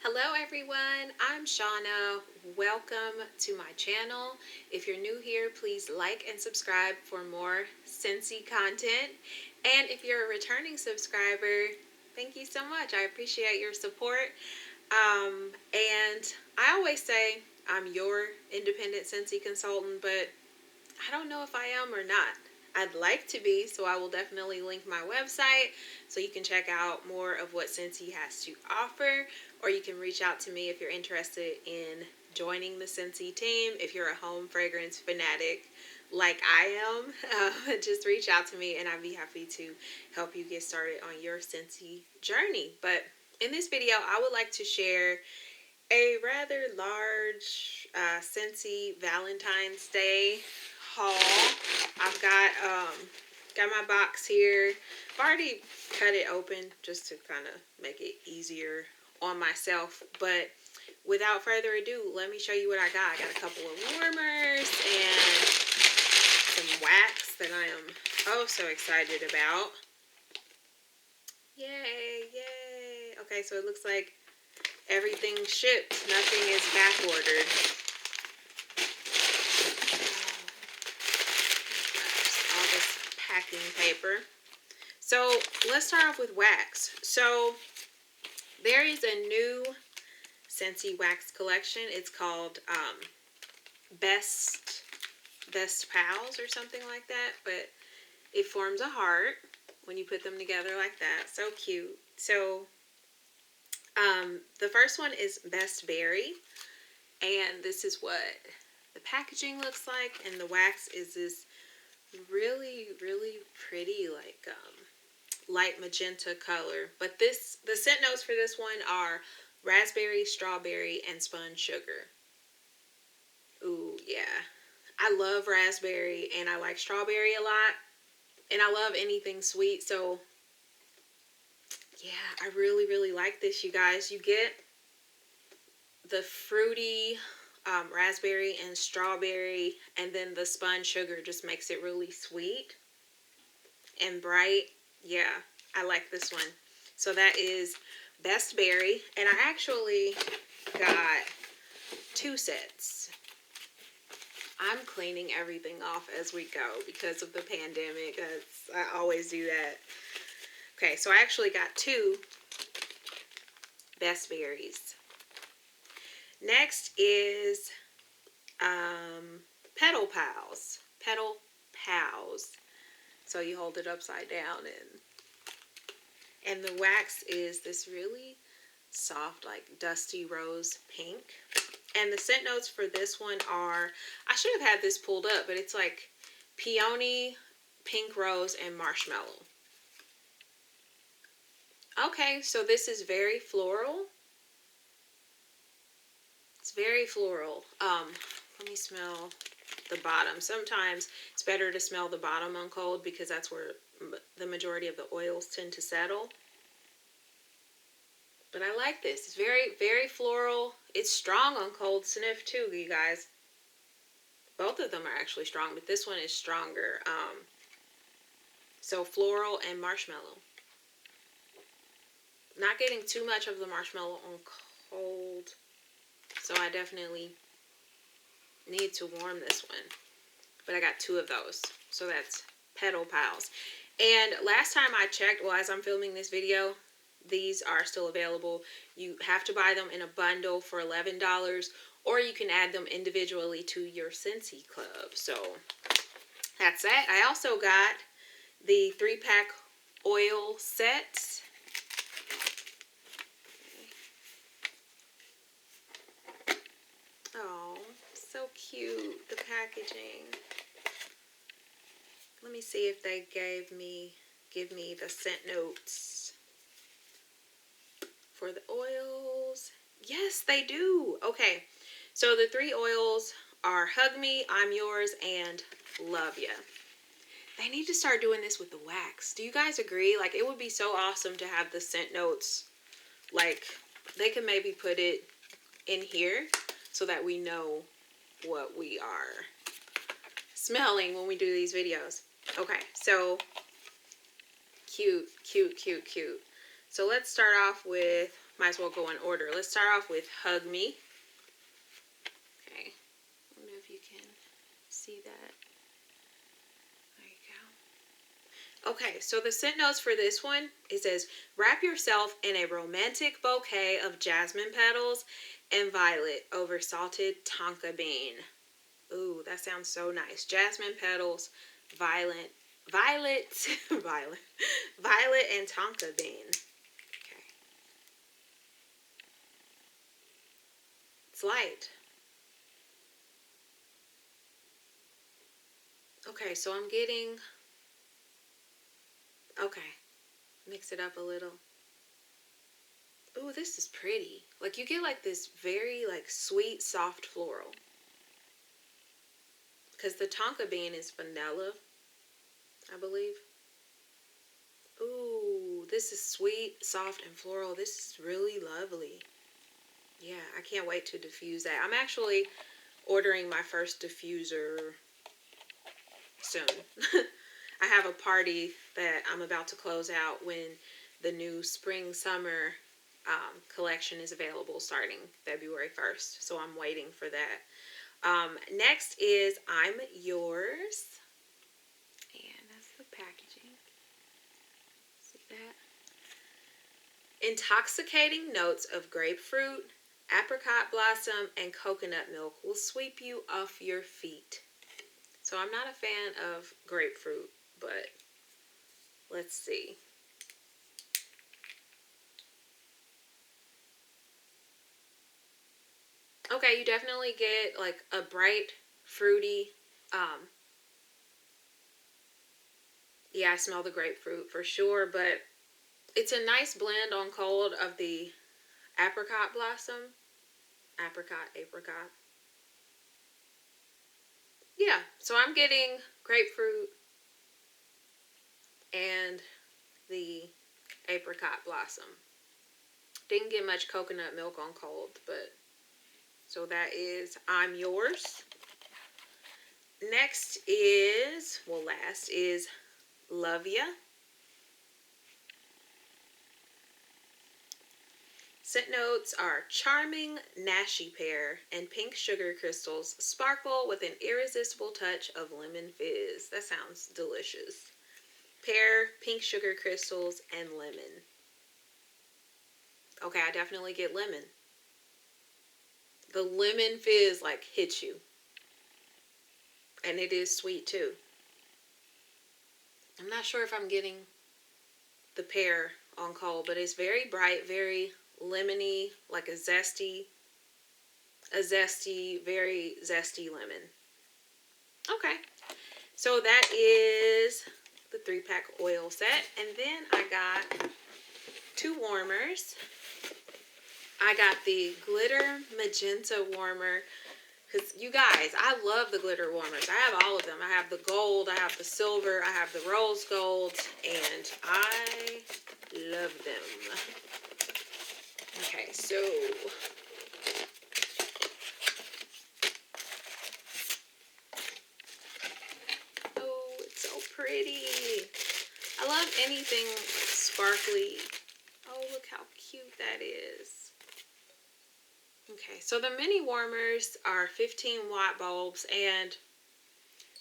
Hello everyone, I'm Shauna. Welcome to my channel. If you're new here, please like and subscribe for more Scentsy content. And if you're a returning subscriber, thank you so much. I appreciate your support. And I always say I'm your independent Scentsy consultant, but I don't know if I am or not. I'd like to be, so I will definitely link my website so you can check out more of what Scentsy has to offer, or you can reach out to me if you're interested in joining the Scentsy team. If you're a home fragrance fanatic like I am, just reach out to me and I'd be happy to help you get started on your Scentsy journey. But in this video, I would like to share a rather large Scentsy Valentine's Day haul. I've got my box here. I've already cut it open just to kind of make it easier on myself. But without further ado, let me show you what I got. I got a couple of warmers and some wax that I am oh so excited about. Yay, yay. Okay, so it looks like everything's shipped. Nothing is back ordered. All this packing paper. So let's start off with wax. So there is a new Scentsy wax collection. It's called Best Pals or something like that. But it forms a heart when you put them together like that. So cute. So the first one is Best Berry, and this is what the packaging looks like, and the wax is this really pretty like light magenta color. But the scent notes for this one are raspberry, strawberry, and spun sugar. Ooh, yeah. I love raspberry and I like strawberry a lot, and I love anything sweet, so yeah, I really like this, you guys. You get the fruity raspberry and strawberry, and then the spun sugar just makes it really sweet and bright. Yeah, I like this one. So that is Best Berry, and I actually got 2 sets. I'm cleaning everything off as we go because of the pandemic. I always do that. Okay, so I actually got 2 Best Berries. Next is Petal Pals. Petal Pals. So you hold it upside down, and the wax is this really soft, like dusty rose pink. And the scent notes for this one are, I should have had this pulled up, but it's like peony, pink rose, and marshmallow. Okay, so this is very floral. It's very floral. Let me smell the bottom. Sometimes it's better to smell the bottom on cold because that's where the majority of the oils tend to settle. But I like this. It's very floral. It's strong on cold sniff too, you guys. Both of them are actually strong, but this one is stronger. So floral and marshmallow. Not getting too much of the marshmallow on cold, so I definitely need to warm this one. But I got 2 of those, so that's Petal Pals. And last time I checked, well, as I'm filming this video, these are still available. You have to buy them in a bundle for $11, or you can add them individually to your Scentsy club. So that's that. I also got the 3-pack oil sets. Oh, so cute, the packaging. Let me see if they give me the scent notes for the oils. Yes, they do. Okay, so the 3 oils are Hug Me, I'm Yours, and Love Ya. They need to start doing this with the wax. Do you guys agree? Like, it would be so awesome to have the scent notes. Like, they could maybe put it in here so that we know what we are smelling when we do these videos. Okay, so cute. So let's start off with might as well go in order. Let's start off with Hug Me. Okay, I don't know if you can see that. There you go. Okay, so the scent notes for this one, it says, wrap yourself in a romantic bouquet of jasmine petals and violet over salted tonka bean. Ooh, that sounds so nice. Jasmine petals, violet, violet and tonka bean. Okay. It's light. Okay, so I'm getting, okay, mix it up a little. Ooh, this is pretty. Like, you get like this very like sweet, soft floral. Because the tonka bean is vanilla, I believe. Ooh, this is sweet, soft, and floral. This is really lovely. Yeah, I can't wait to diffuse that. I'm actually ordering my first diffuser soon. I have a party that I'm about to close out when the new spring summer collection is available starting February 1st. So I'm waiting for that. Next is I'm Yours. And that's the packaging. See that? Intoxicating notes of grapefruit, apricot blossom, and coconut milk will sweep you off your feet. So I'm not a fan of grapefruit, but let's see. Okay, you definitely get like a bright, fruity, yeah, I smell the grapefruit for sure, but it's a nice blend on cold of the apricot blossom. Apricot. Yeah, so I'm getting grapefruit and the apricot blossom. Didn't get much coconut milk on cold, but so that is I'm Yours. Next is, well, last is Luv Ya. Scent notes are charming Nashi pear and pink sugar crystals sparkle with an irresistible touch of lemon fizz. That sounds delicious. Pear, pink sugar crystals, and lemon. Okay, I definitely get lemon. The lemon fizz like hits you. And it is sweet too. I'm not sure if I'm getting the pear on cold, but it's very bright, very lemony, like a zesty, very zesty lemon. Okay, so that is the 3-pack oil set. And then I got 2 warmers. I got the glitter magenta warmer. Because you guys, I love the glitter warmers. I have all of them. I have the gold, I have the silver, I have the rose gold, and I love them. Okay, so oh, it's so pretty. I love anything like sparkly. Oh, look how cute that is. Okay, so the mini warmers are 15-watt bulbs, and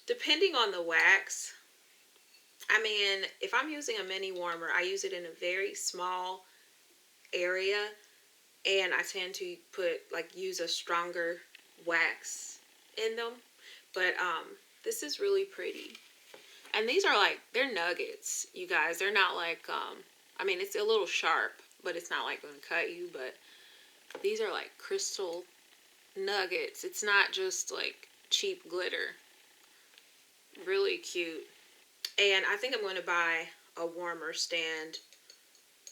depending on the wax, I mean, if I'm using a mini warmer, I use it in a very small area, and I tend to use a stronger wax in them. But this is really pretty. And these are like, they're nuggets, you guys. They're not like, I mean, it's a little sharp, but it's not like going to cut you, but these are like crystal nuggets. It's not just like cheap glitter. Really cute. And I think I'm going to buy a warmer stand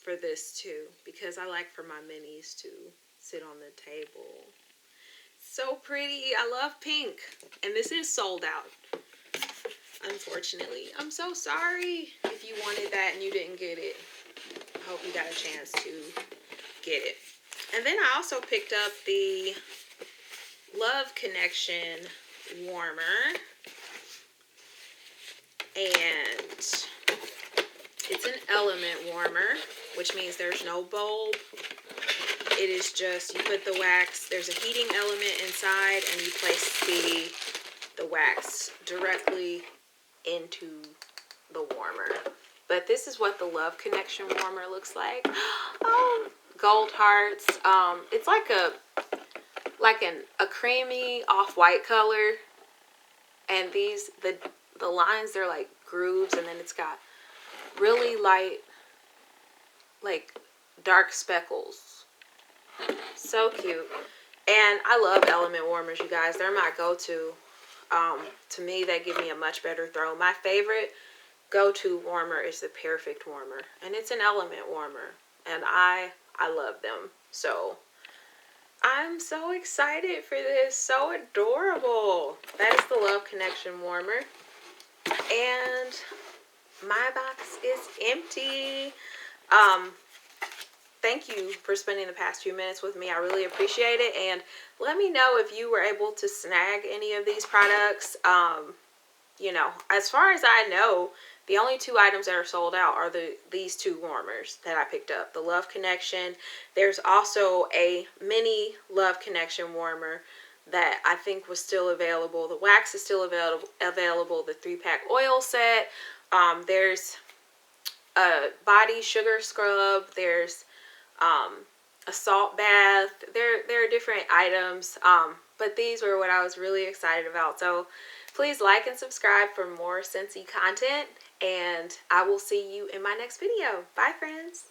for this too, because I like for my minis to sit on the table. So pretty. I love pink. And this is sold out, unfortunately. I'm so sorry if you wanted that and you didn't get it. I hope you got a chance to get it. And then I also picked up the Love Connection warmer. And it's an element warmer, which means there's no bulb. it is just, you put the wax, there's a heating element inside, and you place the wax directly into the warmer. But this is what the Love Connection warmer looks like. Oh, gold hearts. It's like a creamy off-white color, and these the lines, they're like grooves, and then it's got really light, like dark speckles. So cute. And I love element warmers, you guys. They're my go-to. To me, they give me a much better throw. My favorite go-to warmer is the Perfect warmer, and it's an element warmer, and I love them. So I'm so excited for this. So adorable. That is the Love Connection warmer, and my box is empty. Thank you for spending the past few minutes with me. I really appreciate it, and let me know if you were able to snag any of these products. You know, as far as I know, the only two items that are sold out are these two warmers that I picked up. The Love Connection. There's also a mini Love Connection warmer that I think was still available. The wax is still available. The 3-pack oil set. There's a body sugar scrub. There's a salt bath. There are different items. But these were what I was really excited about. So please like and subscribe for more Scentsy content, and I will see you in my next video. Bye, friends.